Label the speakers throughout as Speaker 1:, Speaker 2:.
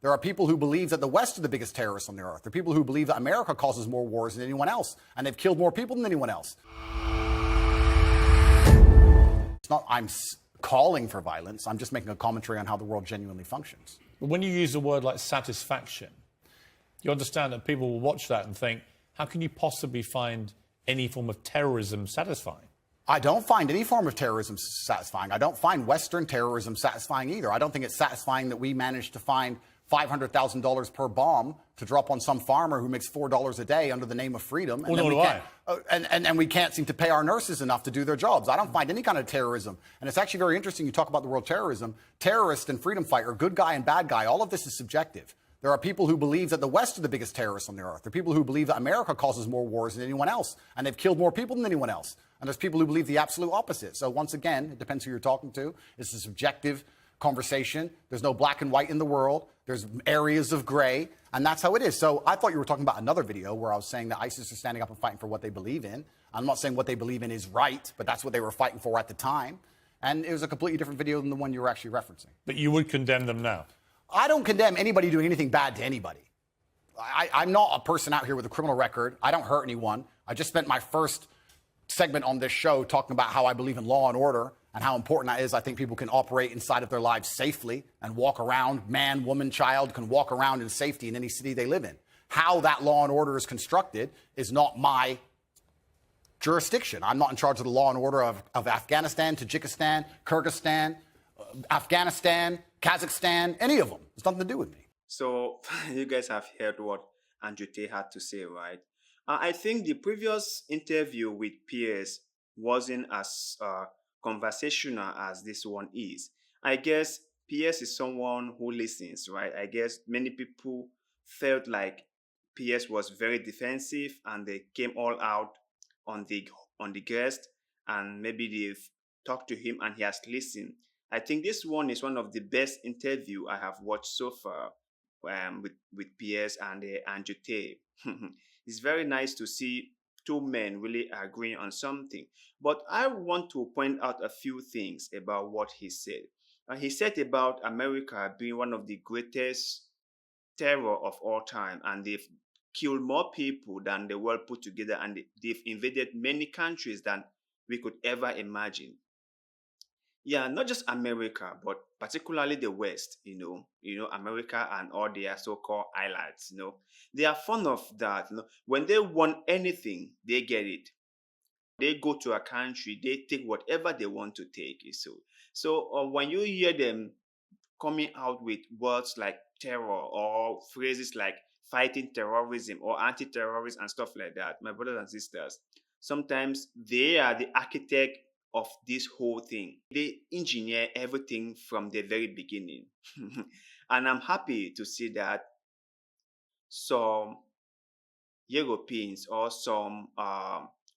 Speaker 1: There are people who believe that the West are the biggest terrorists on the earth. There are people who believe that America causes more wars than anyone else, and they've killed more people than anyone else. It's not I'm calling for violence. I'm just making a commentary on how the world genuinely functions.
Speaker 2: But when you use a word like satisfaction, you understand that people will watch that and think, how can you possibly find any form of terrorism satisfying?
Speaker 1: I don't find any form of terrorism satisfying. I don't find Western terrorism satisfying either. I don't think it's satisfying that we managed to find $500,000 per bomb to drop on some farmer who makes $4 a day under the name of freedom. And we can't seem to pay our nurses enough to do their jobs. I don't find any kind of terrorism. And it's actually very interesting you talk about the word terrorism. Terrorist and freedom fighter, good guy and bad guy, all of this is subjective. There are people who believe that the West are the biggest terrorists on the earth. There are people who believe that America causes more wars than anyone else, and they've killed more people than anyone else. And there's people who believe the absolute opposite. So once again, it depends who you're talking to. It's a subjective conversation. There's no black and white in the world. There's areas of gray, and that's how it is. So I thought you were talking about another video where I was saying that ISIS is standing up and fighting for what they believe in. I'm not saying what they believe in is right, but that's what they were fighting for at the time. And it was a completely different video than the one you were actually referencing.
Speaker 2: But you would condemn them now?
Speaker 1: I don't condemn anybody doing anything bad to anybody. I'm not a person out here with a criminal record. I don't hurt anyone. I just spent my first segment on this show talking about how I believe in law and order and how important that is. I think people can operate inside of their lives safely and walk around, man, woman, child, can walk around in safety in any city they live in. How that law and order is constructed is not my jurisdiction. I'm not in charge of the law and order of Afghanistan, Tajikistan, Kyrgyzstan, Afghanistan, Kazakhstan, any of them. It's nothing to do with me.
Speaker 3: So you guys have heard what Andrew Tate had to say, right? I think the previous interview with Piers wasn't as conversational as this one is. I guess Piers is someone who listens, right? I guess many people felt like Piers was very defensive and they came all out on the guest, and maybe they've talked to him and he has listened. I think this one is one of the best interview I have watched so far with Piers and Andrew Tate. It's very nice to see two men really agreeing on something. But I want to point out a few things about what he said. He said about America being one of the greatest terror of all time, and they've killed more people than the world put together, and they've invaded many countries than we could ever imagine. Yeah, not just America, but particularly the West, America and all their so-called allies, They are fond of that, When they want anything, they get it. They go to a country, they take whatever they want to take, So when you hear them coming out with words like terror or phrases like fighting terrorism or anti-terrorism and stuff like that, my brothers and sisters, sometimes they are the architect of this whole thing. They engineer everything from the very beginning. And I'm happy to see that some Europeans or some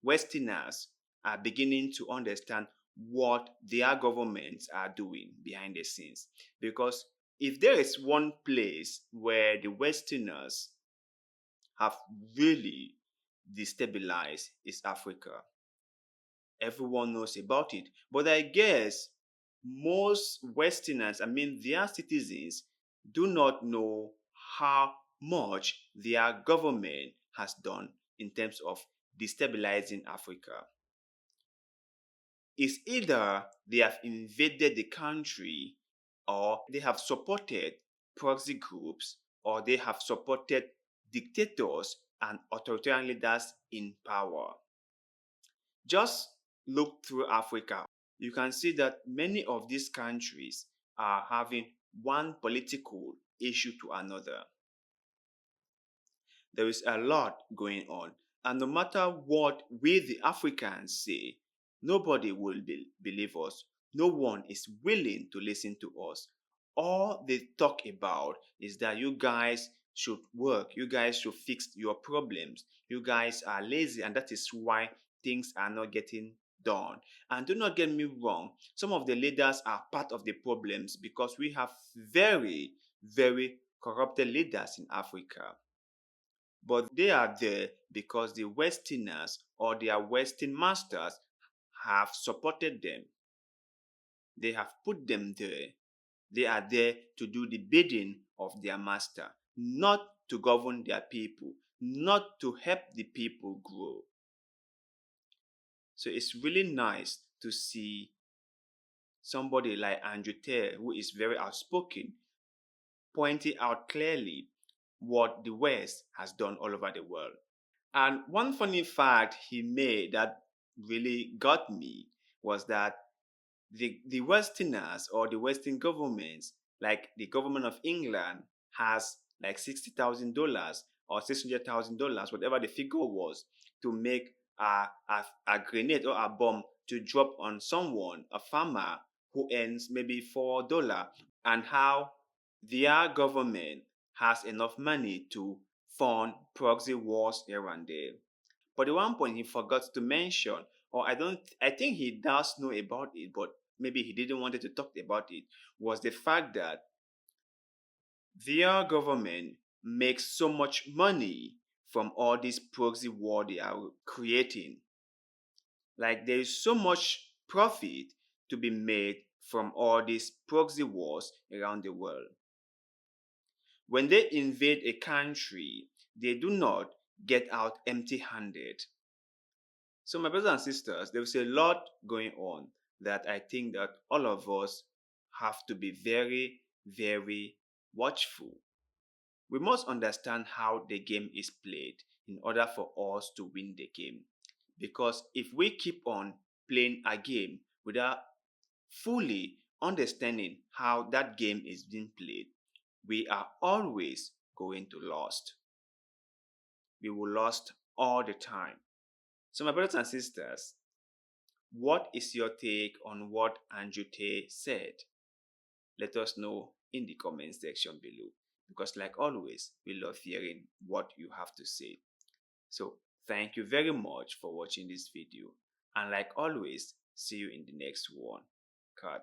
Speaker 3: Westerners are beginning to understand what their governments are doing behind the scenes. Because if there is one place where the Westerners have really destabilized, is Africa. Everyone knows about it. But I guess most Westerners, their citizens, do not know how much their government has done in terms of destabilizing Africa. It's either they have invaded the country, or they have supported proxy groups, or they have supported dictators and authoritarian leaders in power. Just look through Africa. You can see that many of these countries are having one political issue to another. There is a lot going on. And no matter what we the Africans say, nobody will believe us. No one is willing to listen to us. All they talk about is that you guys should work. You guys should fix your problems. You guys are lazy, and that is why things are not getting done. And do not get me wrong, some of the leaders are part of the problems because we have very, very corrupted leaders in Africa. But they are there because the Westerners or their Western masters have supported them. They have put them there. They are there to do the bidding of their master, not to govern their people, not to help the people grow. So it's really nice to see somebody like Andrew Tate, who is very outspoken, pointing out clearly what the West has done all over the world. And one funny fact he made that really got me was that the Westerners or the Western governments, like the government of England, has like $60,000 or $600,000, whatever the figure was, to make a grenade or a bomb to drop on someone, a farmer who earns maybe $4, and how their government has enough money to fund proxy wars here and there. But the one point he forgot to mention, or I think he does know about it, but maybe he didn't want to talk about it, was the fact that their government makes so much money from all this proxy war they are creating. Like there is so much profit to be made from all these proxy wars around the world. When they invade a country, they do not get out empty handed. So, my brothers and sisters, there is a lot going on that I think that all of us have to be very, very watchful. We must understand how the game is played in order for us to win the game. Because if we keep on playing a game without fully understanding how that game is being played, we are always going to lose. We will lose all the time. So, my brothers and sisters, what is your take on what Andrew Tate said? Let us know in the comment section below. Because, like always, we love hearing what you have to say. So, thank you very much for watching this video. And, like always, see you in the next one. Cut.